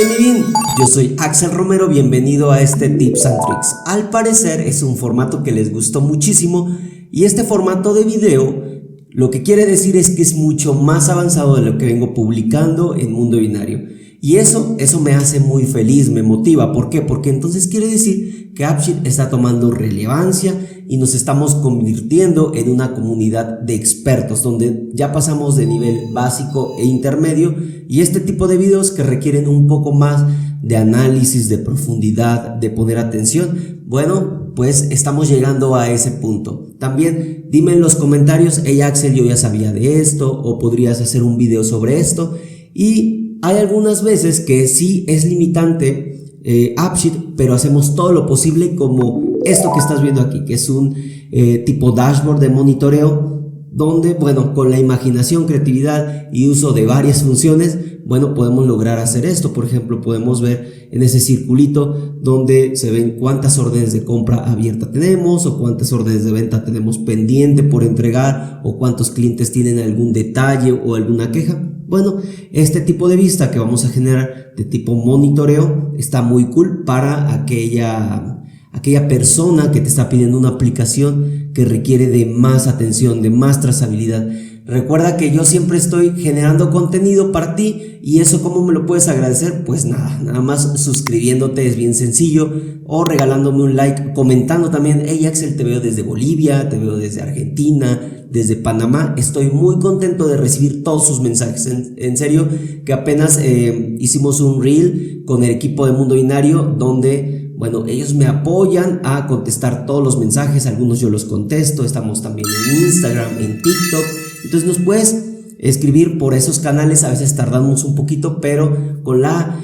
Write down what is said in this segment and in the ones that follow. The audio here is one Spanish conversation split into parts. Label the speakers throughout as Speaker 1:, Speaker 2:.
Speaker 1: Hey mi bien, yo soy Axel Romero, bienvenido a este Tips and Tricks. Al parecer es un formato que les gustó muchísimo y este formato de video lo que quiere decir es que es mucho más avanzado de lo que vengo publicando en Mundo Binario. Y eso me hace muy feliz, me motiva. ¿Por qué? Porque entonces quiere decir que AppSheet está tomando relevancia y nos estamos convirtiendo en una comunidad de expertos donde ya pasamos de nivel básico e intermedio, y este tipo de videos que requieren un poco más de análisis, de profundidad, de poner atención, bueno, pues estamos llegando a ese punto. También dime en los comentarios: hey Axel, yo ya sabía de esto, o podrías hacer un video sobre esto. Y hay algunas veces que sí es limitante AppSheet, pero hacemos todo lo posible, como esto que estás viendo aquí, que es un tipo dashboard de monitoreo, donde, bueno, con la imaginación, creatividad y uso de varias funciones, bueno, podemos lograr hacer esto. Por ejemplo, podemos ver en ese circulito donde se ven cuántas órdenes de compra abierta tenemos, o cuántas órdenes de venta tenemos pendiente por entregar, o cuántos clientes tienen algún detalle o alguna queja. Bueno, este tipo de vista que vamos a generar de tipo monitoreo está muy cool para aquella persona que te está pidiendo una aplicación que requiere de más atención, de más trazabilidad. Recuerda que yo siempre estoy generando contenido para ti, y eso ¿cómo me lo puedes agradecer? Pues nada más suscribiéndote, es bien sencillo, o regalándome un like, comentando también: hey Axel, te veo desde Bolivia, te veo desde Argentina, desde Panamá. Estoy muy contento de recibir todos sus mensajes. En serio, que apenas hicimos un reel con el equipo de Mundo Binario donde, bueno, ellos me apoyan a contestar todos los mensajes, algunos yo los contesto. Estamos también en Instagram, en TikTok. Entonces nos puedes escribir por esos canales. A veces tardamos un poquito, pero con la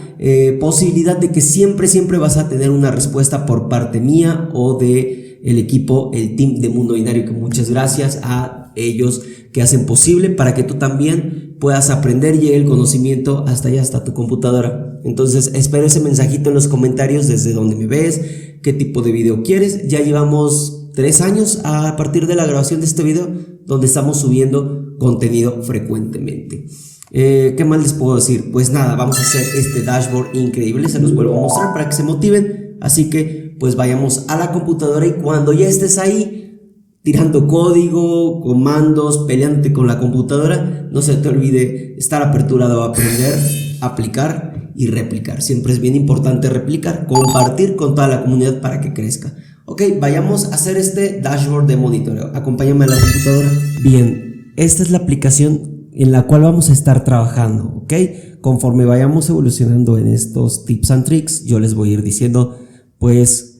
Speaker 1: posibilidad de que siempre vas a tener una respuesta por parte mía o de el equipo, el team de Mundo Binario, que muchas gracias a ellos que hacen posible para que tú también puedas aprender y llegue el conocimiento hasta allá, hasta tu computadora. Entonces espero ese mensajito en los comentarios, desde donde me ves, qué tipo de video quieres. Ya llevamos 3 años a partir de la grabación de este video, donde estamos subiendo contenido frecuentemente. ¿Qué más les puedo decir? Pues nada, vamos a hacer este dashboard increíble, se los vuelvo a mostrar para que se motiven. Así que pues vayamos a la computadora, y cuando ya estés ahí tirando código, comandos, peleándote con la computadora, no se te olvide estar aperturado a aprender, aplicar y replicar. Siempre es bien importante replicar, compartir con toda la comunidad para que crezca. Ok, vayamos a hacer este dashboard de monitoreo. Acompáñame a la computadora. Bien, esta es la aplicación en la cual vamos a estar trabajando, ok. Conforme vayamos evolucionando en estos tips and tricks, yo les voy a ir diciendo pues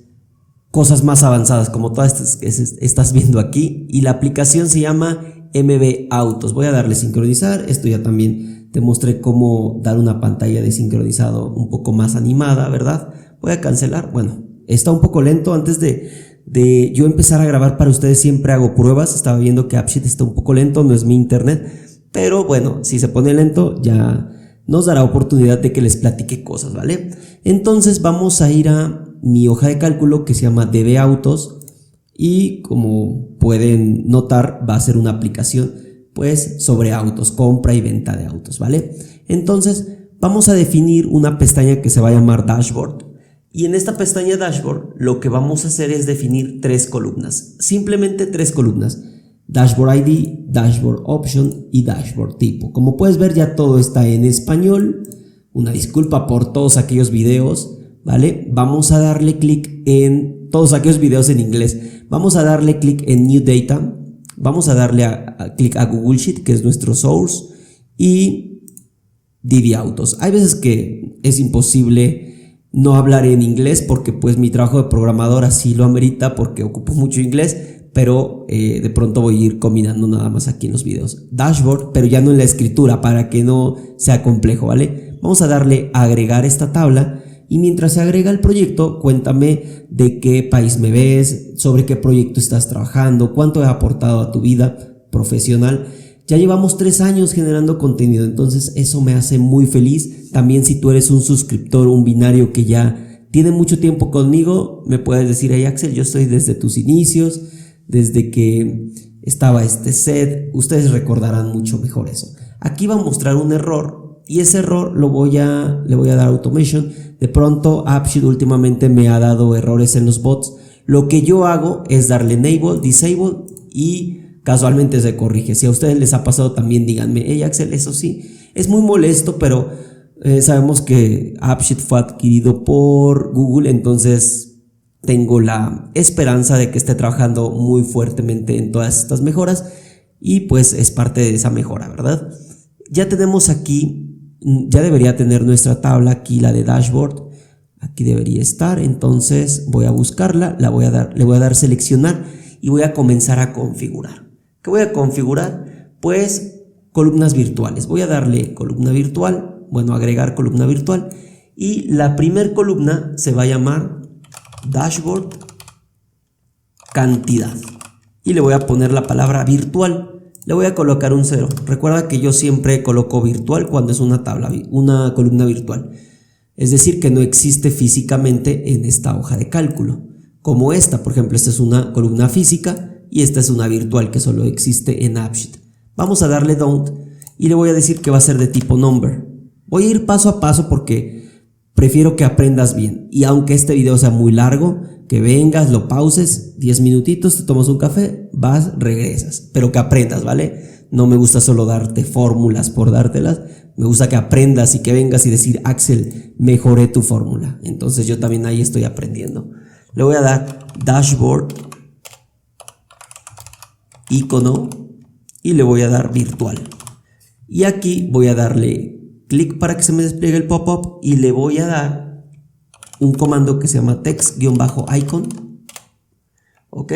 Speaker 1: cosas más avanzadas, como todas estas que estás viendo aquí. Y la aplicación se llama MB Autos. Voy a darle sincronizar. Esto ya también te mostré cómo dar una pantalla de sincronizado un poco más animada, ¿verdad? Voy a cancelar. Bueno, está un poco lento. Antes de yo empezar a grabar para ustedes siempre hago pruebas. Estaba viendo que AppSheet está un poco lento, no es mi internet, pero bueno, si se pone lento ya nos dará oportunidad de que les platique cosas, ¿vale? Entonces vamos a ir a mi hoja de cálculo que se llama DB Autos, y como pueden notar va a ser una aplicación pues sobre autos, compra y venta de autos, ¿vale? Entonces vamos a definir una pestaña que se va a llamar Dashboard, y en esta pestaña Dashboard lo que vamos a hacer es definir 3 columnas, simplemente 3 columnas: Dashboard ID, Dashboard Option y Dashboard Tipo. Como puedes ver, ya todo está en español. Una disculpa por todos aquellos videos, ¿vale? Vamos a darle clic en todos aquellos videos en inglés. Vamos a darle clic en New Data. Vamos a darle clic a Google Sheet, que es nuestro source, y DB Autos. Hay veces que es imposible no hablar en inglés porque pues mi trabajo de programador así lo amerita, porque ocupo mucho inglés, pero de pronto voy a ir combinando nada más aquí en los videos. Dashboard, pero ya no en la escritura, para que no sea complejo, ¿vale? Vamos a darle a agregar esta tabla, y mientras se agrega el proyecto, cuéntame de qué país me ves, sobre qué proyecto estás trabajando, cuánto he aportado a tu vida profesional. Ya llevamos 3 años generando contenido, entonces eso me hace muy feliz. También si tú eres un suscriptor, un binario que ya tiene mucho tiempo conmigo, me puedes decir: hey Axel, yo estoy desde tus inicios, desde que estaba este set. Ustedes recordarán mucho mejor eso. Aquí va a mostrar un error y ese error le voy a dar automation. De pronto AppSheet últimamente me ha dado errores en los bots. Lo que yo hago es darle enable, disable y casualmente se corrige. Si a ustedes les ha pasado también díganme, hey Axel, eso sí, es muy molesto, pero sabemos que AppSheet fue adquirido por Google, entonces tengo la esperanza de que esté trabajando muy fuertemente en todas estas mejoras y pues es parte de esa mejora, ¿verdad? Ya tenemos aquí, ya debería tener nuestra tabla aquí, la de dashboard, aquí debería estar, entonces voy a buscarla, le voy a dar seleccionar y voy a comenzar a configurar. ¿Qué voy a configurar? Pues columnas virtuales, voy a darle columna virtual, bueno, agregar columna virtual y la primer columna se va a llamar dashboard cantidad y le voy a poner la palabra virtual. Le voy a colocar un 0. Recuerda que yo siempre coloco virtual cuando es una columna virtual. Es decir, que no existe físicamente en esta hoja de cálculo. Como esta, por ejemplo, esta es una columna física y esta es una virtual que solo existe en AppSheet. Vamos a darle don't y le voy a decir que va a ser de tipo number. Voy a ir paso a paso porque prefiero que aprendas bien. Y aunque este video sea muy largo, que vengas, lo pauses, 10 minutitos, te tomas un café, vas, regresas. Pero que aprendas, ¿vale? No me gusta solo darte fórmulas por dártelas. Me gusta que aprendas y que vengas y decir, Axel, mejoré tu fórmula. Entonces yo también ahí estoy aprendiendo. Le voy a dar dashboard, icono y le voy a dar virtual. Y aquí voy a darle clic para que se me despliegue el pop-up y le voy a dar un comando que se llama text-icon, ok,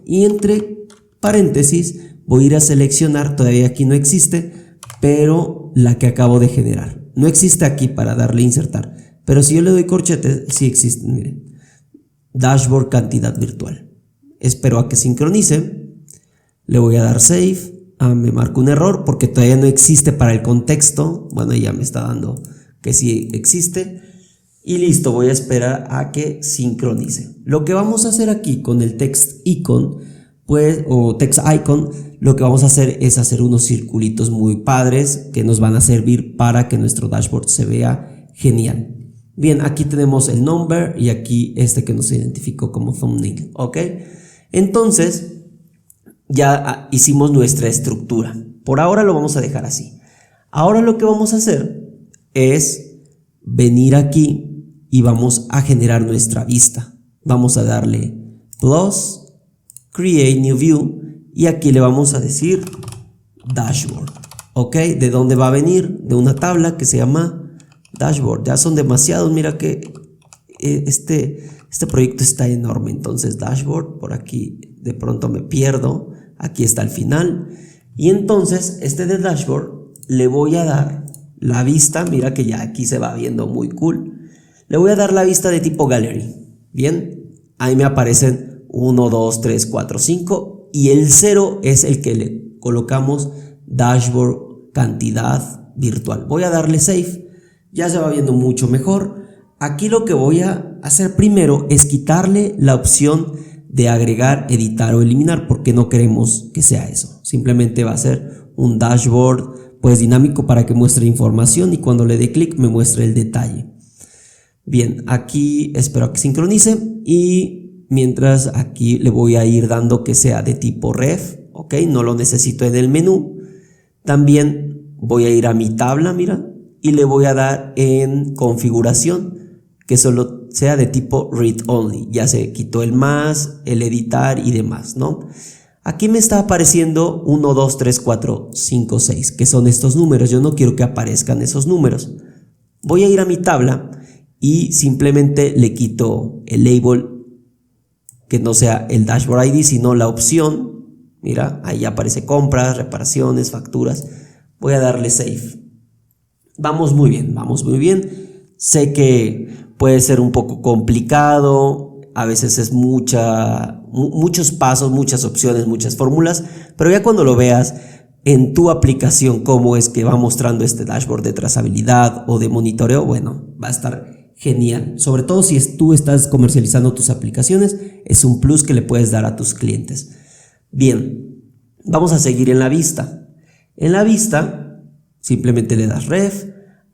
Speaker 1: y entre paréntesis voy a ir a seleccionar, todavía aquí no existe, pero la que acabo de generar, no existe aquí para darle insertar, pero si yo le doy corchete, sí existe, miren, dashboard cantidad virtual. Espero a que sincronice, le voy a dar save, me marca un error porque todavía no existe para el contexto, bueno, ya me está dando que sí existe. Y listo, voy a esperar a que sincronice. Lo que vamos a hacer aquí con el text icon, pues, o text icon, lo que vamos a hacer es hacer unos circulitos muy padres que nos van a servir para que nuestro dashboard se vea genial. Bien, aquí tenemos el number y aquí este que nos identificó como thumbnail, ¿ok? Entonces, ya hicimos nuestra estructura. Por ahora lo vamos a dejar así. Ahora lo que vamos a hacer es venir aquí y vamos a generar nuestra vista. Vamos a darle plus, create new view y aquí le vamos a decir dashboard, ok. ¿De dónde va a venir? De una tabla que se llama dashboard. Ya son demasiados, mira que este proyecto está enorme. Entonces dashboard, por aquí de pronto me pierdo, aquí está al final y entonces de dashboard le voy a dar la vista, mira que ya aquí se va viendo muy cool. Le voy a dar la vista de tipo gallery. Bien, ahí me aparecen 1, 2, 3, 4, 5 y el 0 es el que le colocamos dashboard cantidad virtual. Voy a darle save, ya se va viendo mucho mejor. Aquí lo que voy a hacer primero es quitarle la opción de agregar, editar o eliminar porque no queremos que sea eso. Simplemente va a ser un dashboard pues dinámico para que muestre información y cuando le dé clic me muestre el detalle. Bien, aquí espero que sincronice y mientras aquí le voy a ir dando que sea de tipo ref, ok, no lo necesito en el menú. También voy a ir a mi tabla, mira, y le voy a dar en configuración que solo sea de tipo read only. Ya se quitó el más, el editar y demás, ¿no? Aquí me está apareciendo 1, 2, 3, 4, 5, 6, que son estos números. Yo no quiero que aparezcan esos números. Voy a ir a mi tabla y simplemente le quito el label que no sea el dashboard ID, sino la opción. Mira, ahí aparece compras, reparaciones, facturas. Voy a darle save. Vamos muy bien, vamos muy bien. Sé que puede ser un poco complicado, a veces es muchos pasos, muchas opciones, muchas fórmulas, pero ya cuando lo veas en tu aplicación cómo es que va mostrando este dashboard de trazabilidad o de monitoreo, bueno, va a estar genial. Sobre todo si tú estás comercializando tus aplicaciones, es un plus que le puedes dar a tus clientes. Bien, vamos a seguir en la vista. En la vista simplemente le das ref,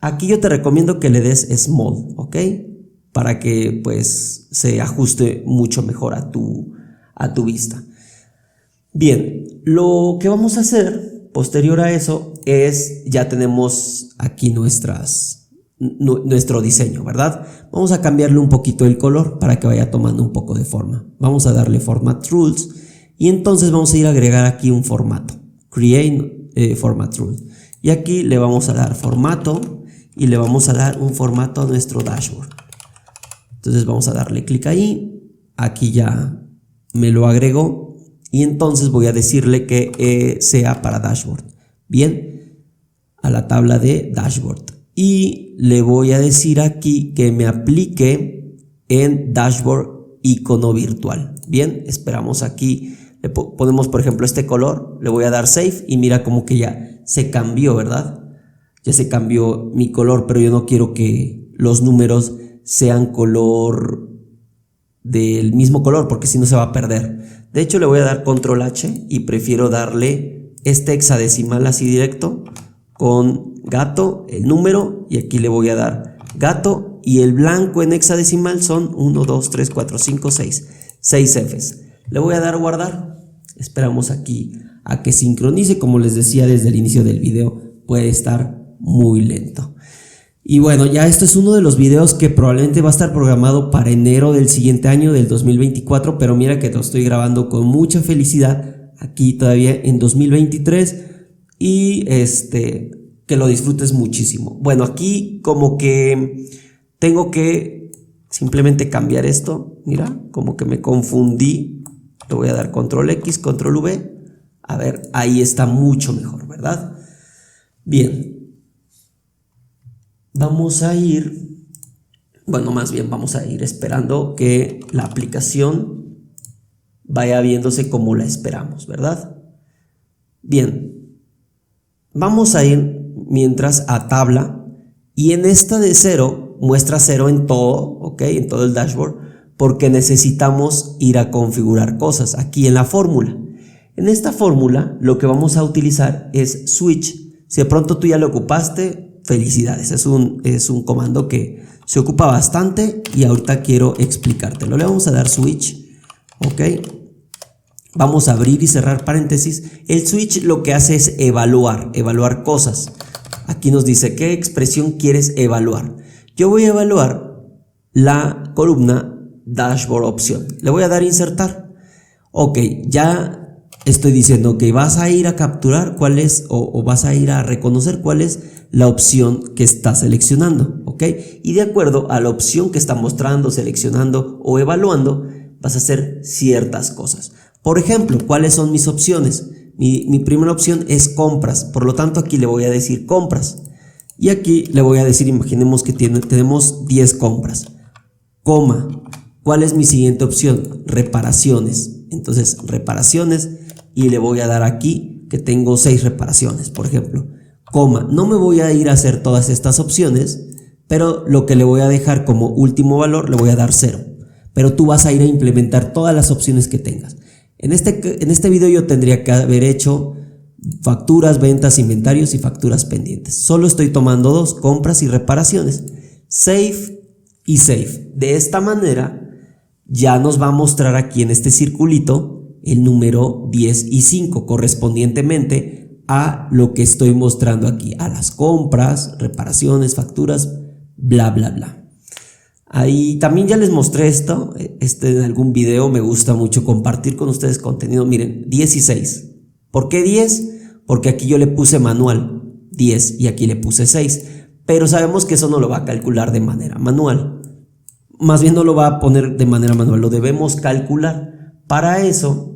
Speaker 1: Aquí yo te recomiendo que le des small, ¿ok? Para que pues se ajuste mucho mejor a tu vista. Bien, lo que vamos a hacer posterior a eso es, ya tenemos aquí nuestro diseño, ¿verdad? Vamos a cambiarle un poquito el color para que vaya tomando un poco de forma. Vamos a darle Format Rules y entonces vamos a ir a agregar aquí un formato. Create Format Rule. Y aquí le vamos a dar formato y le vamos a dar un formato a nuestro dashboard. Entonces vamos a darle clic ahí. Aquí ya me lo agregó y entonces voy a decirle que sea para dashboard. Bien, a la tabla de dashboard. Y le voy a decir aquí que me aplique en dashboard icono virtual. Bien, esperamos aquí. Le ponemos por ejemplo este color, le voy a dar save y mira como que ya se cambió, ¿verdad? Ya se cambió mi color, pero yo no quiero que los números sean color del mismo color porque si no se va a perder. De hecho le voy a dar control H y prefiero darle este hexadecimal así directo con gato, el número, y aquí le voy a dar gato y el blanco en hexadecimal son 1, 2, 3, 4, 5, 6. 6 Fs. Le voy a dar guardar. Esperamos aquí a que sincronice. Como les decía desde el inicio del video, puede estar muy lento. Y bueno, ya esto es uno de los videos que probablemente va a estar programado para enero del siguiente año, del 2024, pero mira que lo estoy grabando con mucha felicidad aquí todavía en 2023 y que lo disfrutes muchísimo. Bueno, aquí como que tengo que simplemente cambiar esto. Mira, como que me confundí. Le voy a dar control X, control V. A ver, ahí está mucho mejor, ¿verdad? Bien. Vamos a ir, bueno, más bien vamos a ir esperando que la aplicación vaya viéndose como la esperamos, ¿verdad? Bien. Vamos a ir mientras a tabla y en esta de 0 muestra 0 en todo, ¿ok? En todo el dashboard, porque necesitamos ir a configurar cosas aquí en la fórmula. En esta fórmula lo que vamos a utilizar es switch. Si de pronto tú ya lo ocupaste, felicidades, es un comando que se ocupa bastante y ahorita quiero explicártelo. Le vamos a dar switch, ¿ok? Vamos a abrir y cerrar paréntesis. El switch lo que hace es evaluar cosas. Aquí nos dice qué expresión quieres evaluar. Yo voy a evaluar la columna dashboard opción. Le voy a dar insertar. Ok, ya estoy diciendo que vas a ir a capturar cuál es o vas a ir a reconocer cuál es la opción que está seleccionando, ok, y de acuerdo a la opción que está mostrando, seleccionando o evaluando vas a hacer ciertas cosas. Por ejemplo, ¿cuáles son mis opciones? Mi primera opción es compras, por lo tanto aquí le voy a decir compras y aquí le voy a decir, imaginemos que tenemos 10 compras, coma, ¿cuál es mi siguiente opción? Reparaciones. Entonces reparaciones y le voy a dar aquí que tengo 6 reparaciones, por ejemplo, coma, no me voy a ir a hacer todas estas opciones, pero lo que le voy a dejar como último valor le voy a dar 0, pero tú vas a ir a implementar todas las opciones que tengas. En este video yo tendría que haber hecho facturas, ventas, inventarios y facturas pendientes. Solo estoy tomando 2, compras y reparaciones, save y save. De esta manera ya nos va a mostrar aquí en este circulito el número 10 y 5 correspondientemente a lo que estoy mostrando aquí, a las compras, reparaciones, facturas, bla bla bla. Ahí también ya les mostré esto en algún video. Me gusta mucho compartir con ustedes contenido. Miren, 10 y 6. ¿Por qué 10? Porque aquí yo le puse manual 10 y aquí le puse 6, pero sabemos que eso no lo va a calcular de manera manual. Más bien no lo va a poner de manera manual, lo debemos calcular. Para eso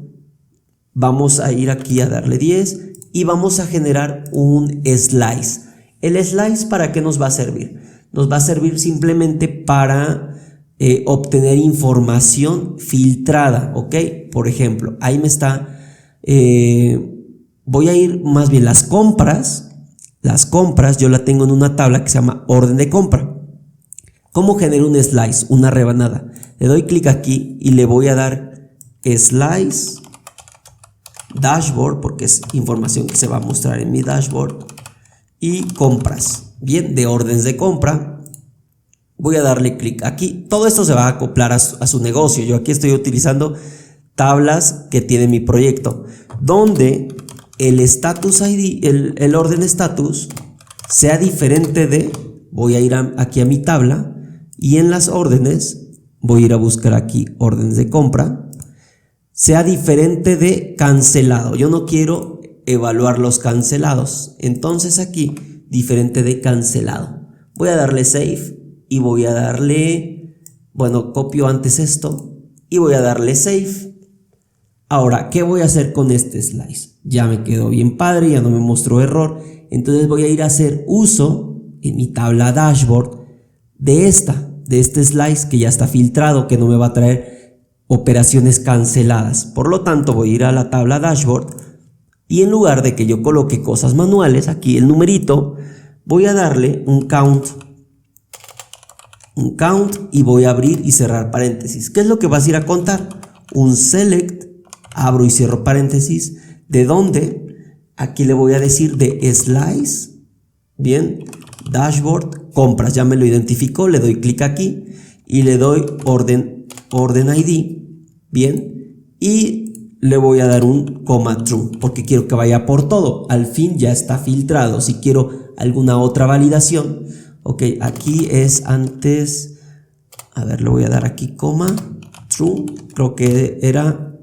Speaker 1: vamos a ir aquí a darle 10 y vamos a generar un slice. ¿El slice para qué nos va a servir? Nos va a servir simplemente para obtener información filtrada, ¿ok? Por ejemplo, ahí me está, voy a ir más bien las compras yo la tengo en una tabla que se llama orden de compra. ¿Cómo genero un slice? Una rebanada. Le doy clic aquí y le voy a dar slice dashboard porque es información que se va a mostrar en mi dashboard y compras. bien, de órdenes de compra. Voy a darle clic aquí. Todo esto se va a acoplar a su negocio. Yo aquí estoy utilizando tablas que tiene mi proyecto, donde el status ID, el orden status, sea diferente de, voy a ir aquí a mi tabla y en las órdenes, voy a ir a buscar aquí órdenes de compra, sea diferente de cancelado. Yo no quiero evaluar los cancelados, entonces aquí, diferente de cancelado. Voy a darle save. Y voy a darle, bueno, copio antes esto y voy a darle save. Ahora, ¿qué voy a hacer con este slice? Ya me quedó bien padre, ya no me mostró error. Entonces voy a ir a hacer uso en mi tabla dashboard de este slice que ya está filtrado, que no me va a traer operaciones canceladas. Por lo tanto, voy a ir a la tabla dashboard y en lugar de que yo coloque cosas manuales, aquí el numerito, voy a darle un count y voy a abrir y cerrar paréntesis. ¿Qué es lo que vas a ir a contar? Un select, abro y cierro paréntesis, de donde aquí le voy a decir de slice, bien, dashboard, compras, ya me lo identificó, le doy clic aquí y le doy orden ID, bien, y le voy a dar un coma true, porque quiero que vaya por todo. Al fin ya está filtrado. Si quiero alguna otra validación, ok, aquí es antes, a ver, le voy a dar aquí coma, true, creo que era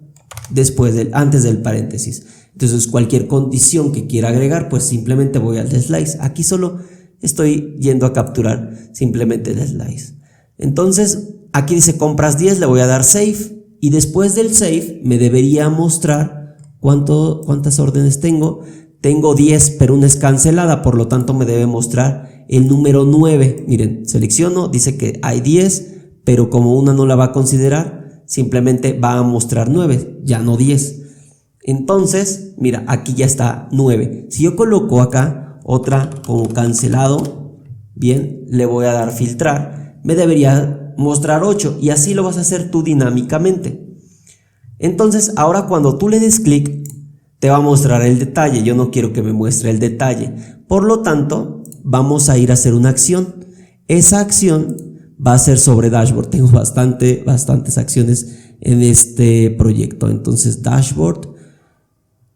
Speaker 1: antes del paréntesis. Entonces cualquier condición que quiera agregar, pues simplemente voy al slice. Aquí solo estoy yendo a capturar simplemente el slice. Entonces aquí dice compras 10, le voy a dar save y después del save me debería mostrar cuántas órdenes tengo. Tengo 10, pero una es cancelada, por lo tanto me debe mostrar el número 9. Miren, selecciono, dice que hay 10, pero como una no la va a considerar, simplemente va a mostrar 9, ya no 10. Entonces, mira, aquí ya está 9. Si yo coloco acá otra como cancelado, bien, le voy a dar filtrar, me debería mostrar 8 y así lo vas a hacer tú dinámicamente. Entonces, ahora cuando tú le des clic, te va a mostrar el detalle. Yo no quiero que me muestre el detalle. Por lo tanto, vamos a ir a hacer una acción. Esa acción va a ser sobre dashboard. Tengo bastantes acciones en este proyecto. Entonces, dashboard.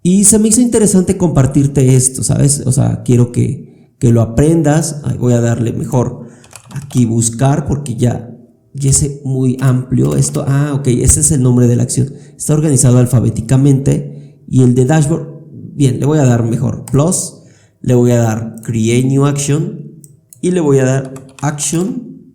Speaker 1: Y se me hizo interesante compartirte esto, ¿sabes? O sea, quiero que lo aprendas. Voy a darle mejor aquí buscar porque ya es muy amplio esto. Ok, ese es el nombre de la acción. Está organizado alfabéticamente. Y el de dashboard, bien, le voy a dar mejor plus, le voy a dar create new action y le voy a dar action.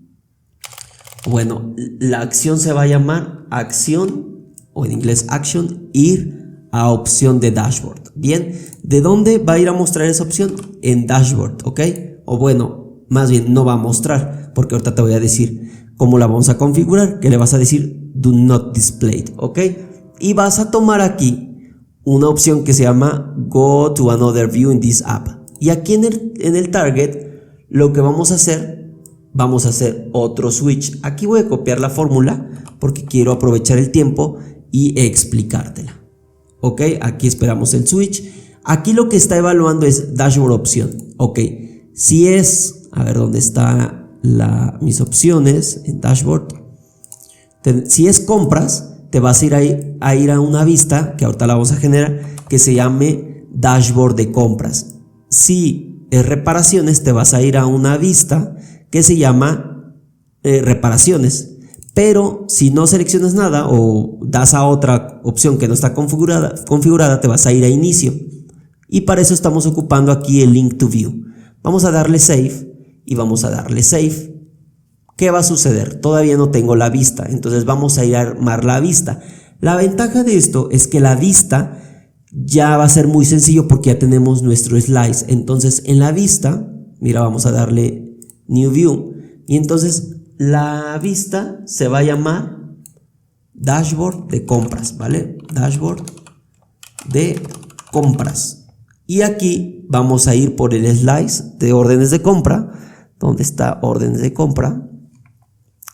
Speaker 1: Bueno, la acción se va a llamar acción, o en inglés action, ir a opción de dashboard. Bien, ¿de dónde va a ir a mostrar esa opción? En dashboard, ¿ok? O bueno, más bien no va a mostrar, porque ahorita te voy a decir cómo la vamos a configurar, que le vas a decir do not display, ¿ok? Y vas a tomar aquí una opción que se llama Go to another view in this app. Y aquí en el target, lo que vamos a hacer otro switch. Aquí voy a copiar la fórmula porque quiero aprovechar el tiempo y explicártela. Ok, aquí esperamos el switch. Aquí lo que está evaluando es dashboard opción. Ok, si es, a ver dónde está mis opciones en dashboard. Si es compras, te vas a ir a una vista, que ahorita la vamos a generar, que se llame dashboard de compras. Si es reparaciones, te vas a ir a una vista que se llama reparaciones. Pero si no seleccionas nada o das a otra opción que no está configurada, te vas a ir a inicio. Y para eso estamos ocupando aquí el link to view. Vamos a darle save y vamos a darle save. ¿Qué va a suceder? Todavía no tengo la vista, entonces vamos a ir a armar la vista. La ventaja de esto es que la vista ya va a ser muy sencillo porque ya tenemos nuestro slice. Entonces en la vista, mira, vamos a darle New View y entonces la vista se va a llamar Dashboard de compras, ¿vale? Dashboard de compras. Y aquí vamos a ir por el slice de órdenes de compra. ¿Dónde está órdenes de compra?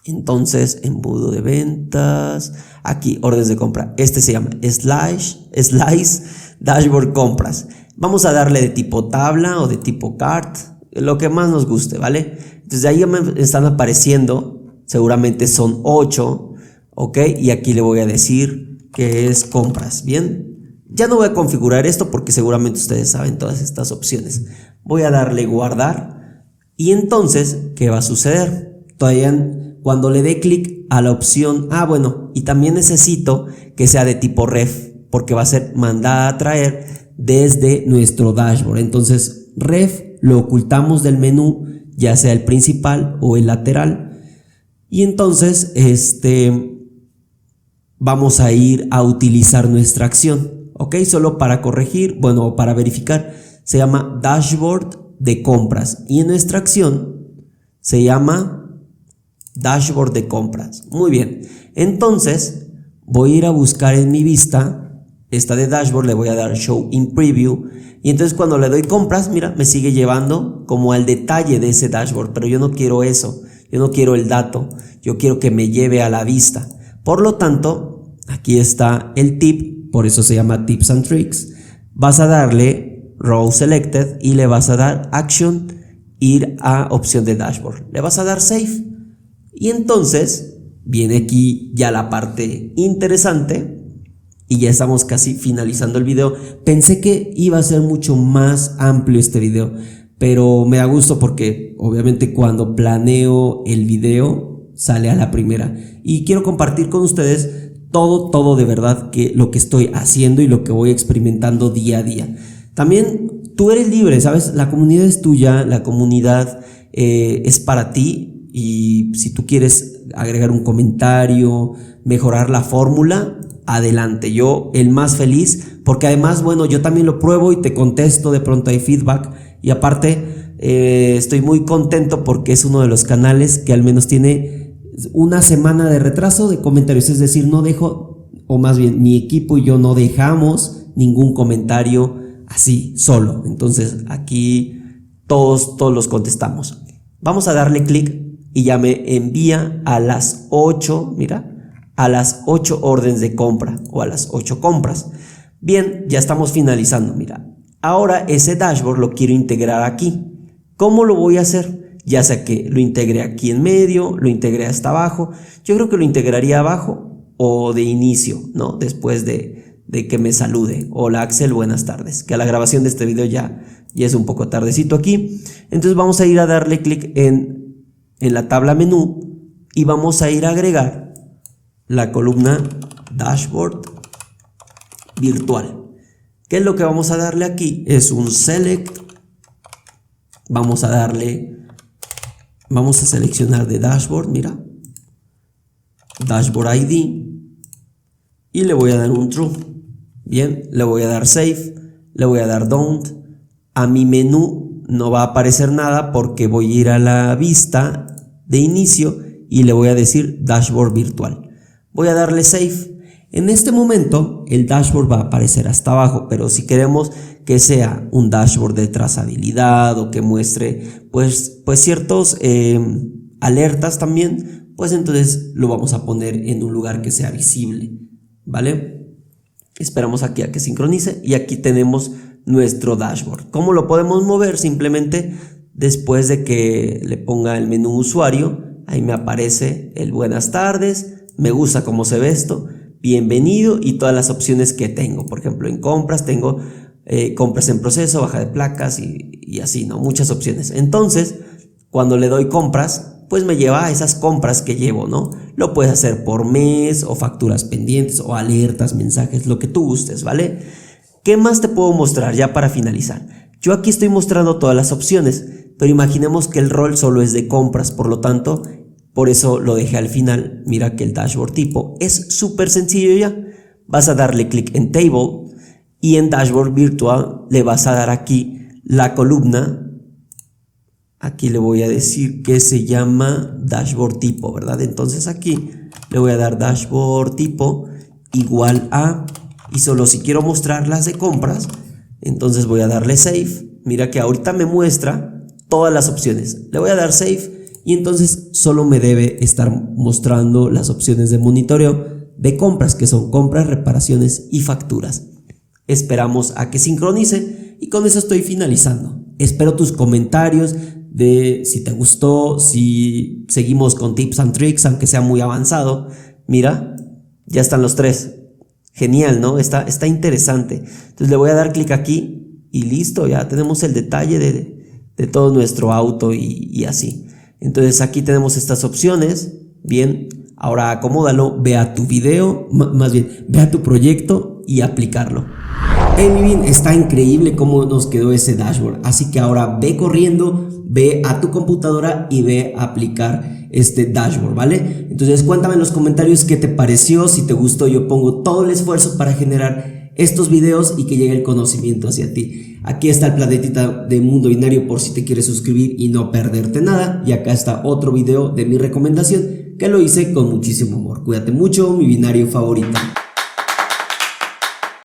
Speaker 1: Entonces, embudo de ventas, aquí, órdenes de compra. Este se llama Slice Dashboard Compras. Vamos a darle de tipo tabla o de tipo cart, lo que más nos guste, ¿vale? Entonces ahí me están apareciendo, seguramente son 8, ¿ok? Y aquí le voy a decir que es compras, ¿bien? Ya no voy a configurar esto porque seguramente ustedes saben todas estas opciones. Voy a darle guardar y entonces, ¿qué va a suceder? Todavía cuando le dé clic a la opción, bueno, y también necesito que sea de tipo ref, porque va a ser mandada a traer desde nuestro dashboard. Entonces, ref lo ocultamos del menú, ya sea el principal o el lateral. Y entonces, vamos a ir a utilizar nuestra acción, ¿ok? Solo para corregir, bueno, para verificar, se llama dashboard de compras. Y en nuestra acción se llama dashboard de compras. Muy bien, entonces voy a ir a buscar en mi vista esta de dashboard, le voy a dar show in preview y entonces cuando le doy compras, mira, me sigue llevando como al detalle de ese dashboard, pero yo no quiero eso, yo no quiero el dato, yo quiero que me lleve a la vista. Por lo tanto, aquí está el tip, por eso se llama Tips and Tricks. Vas a darle row selected y le vas a dar action, ir a opción de dashboard, le vas a dar save. Y entonces viene aquí ya la parte interesante y ya estamos casi finalizando el video. Pensé que iba a ser mucho más amplio este video, pero me da gusto porque obviamente cuando planeo el video sale a la primera. Y quiero compartir con ustedes todo de verdad que lo que estoy haciendo y lo que voy experimentando día a día. También tú eres libre, ¿sabes? La comunidad es tuya, la comunidad es para ti. Y si tú quieres agregar un comentario, mejorar la fórmula, adelante, yo el más feliz, porque además, bueno, yo también lo pruebo y te contesto, de pronto hay feedback y aparte estoy muy contento porque es uno de los canales que al menos tiene una semana de retraso de comentarios, es decir, no dejo, o más bien mi equipo y yo no dejamos ningún comentario así, solo. Entonces aquí todos los contestamos. Vamos a darle clic y ya me envía a las 8, mira, a las 8 órdenes de compra o a las 8 compras. Bien, ya estamos finalizando, mira. Ahora ese dashboard lo quiero integrar aquí. ¿Cómo lo voy a hacer? Ya sea que lo integre aquí en medio, lo integre hasta abajo. Yo creo que lo integraría abajo o de inicio, ¿no? Después de que me salude. Hola Axel, buenas tardes. Que a la grabación de este video ya es un poco tardecito aquí. Entonces vamos a ir a darle clic en la tabla menú y vamos a ir a agregar la columna dashboard virtual. ¿Qué es lo que vamos a darle aquí? Es un select. Vamos a seleccionar de dashboard, mira, dashboard ID y le voy a dar un true. Bien, le voy a dar save, le voy a dar don't. A mi menú no va a aparecer nada porque voy a ir a la vista de inicio y le voy a decir dashboard virtual. Voy a darle save. En este momento el dashboard va a aparecer hasta abajo, pero si queremos que sea un dashboard de trazabilidad o que muestre pues ciertos alertas también, pues entonces lo vamos a poner en un lugar que sea visible, ¿vale? Esperamos aquí a que sincronice y aquí tenemos nuestro dashboard. ¿Cómo lo podemos mover? Simplemente después de que le ponga el menú usuario, ahí me aparece el buenas tardes, me gusta cómo se ve esto, bienvenido y todas las opciones que tengo. Por ejemplo, en compras tengo compras en proceso, baja de placas y así, ¿no? Muchas opciones. Entonces, cuando le doy compras, pues me lleva a esas compras que llevo, ¿no? Lo puedes hacer por mes o facturas pendientes o alertas, mensajes, lo que tú gustes, ¿vale? ¿Qué más te puedo mostrar ya para finalizar? Yo aquí estoy mostrando todas las opciones, pero imaginemos que el rol solo es de compras, por lo tanto, por eso lo dejé al final. Mira que el dashboard tipo es súper sencillo ya. Vas a darle clic en Table y en Dashboard Virtual le vas a dar aquí la columna. Aquí le voy a decir que se llama Dashboard Tipo, ¿verdad? Entonces aquí le voy a dar Dashboard Tipo igual a, y solo si quiero mostrar las de compras, entonces voy a darle Save. Mira que ahorita me muestra todas las opciones. Le voy a dar Save y entonces solo me debe estar mostrando las opciones de monitoreo de compras, que son compras, reparaciones y facturas. Esperamos a que sincronice y con eso estoy finalizando. Espero tus comentarios de si te gustó, si seguimos con tips and tricks, aunque sea muy avanzado. Mira, ya están los 3. Genial, ¿no? Está interesante. Entonces le voy a dar clic aquí y listo, ya tenemos el detalle de todo nuestro auto y así. Entonces aquí tenemos estas opciones. Bien, ahora acomódalo, ve a tu video, más bien, ve a tu proyecto y aplicarlo. Mi bien, está increíble cómo nos quedó ese dashboard. Así que ahora ve corriendo, ve a tu computadora y ve a aplicar este dashboard, ¿vale? Entonces cuéntame en los comentarios qué te pareció. Si te gustó, yo pongo todo el esfuerzo para generar estos videos y que llegue el conocimiento hacia ti. Aquí está el planetita de Mundo Binario por si te quieres suscribir y no perderte nada. Y acá está otro video de mi recomendación que lo hice con muchísimo amor. Cuídate mucho, mi binario favorito.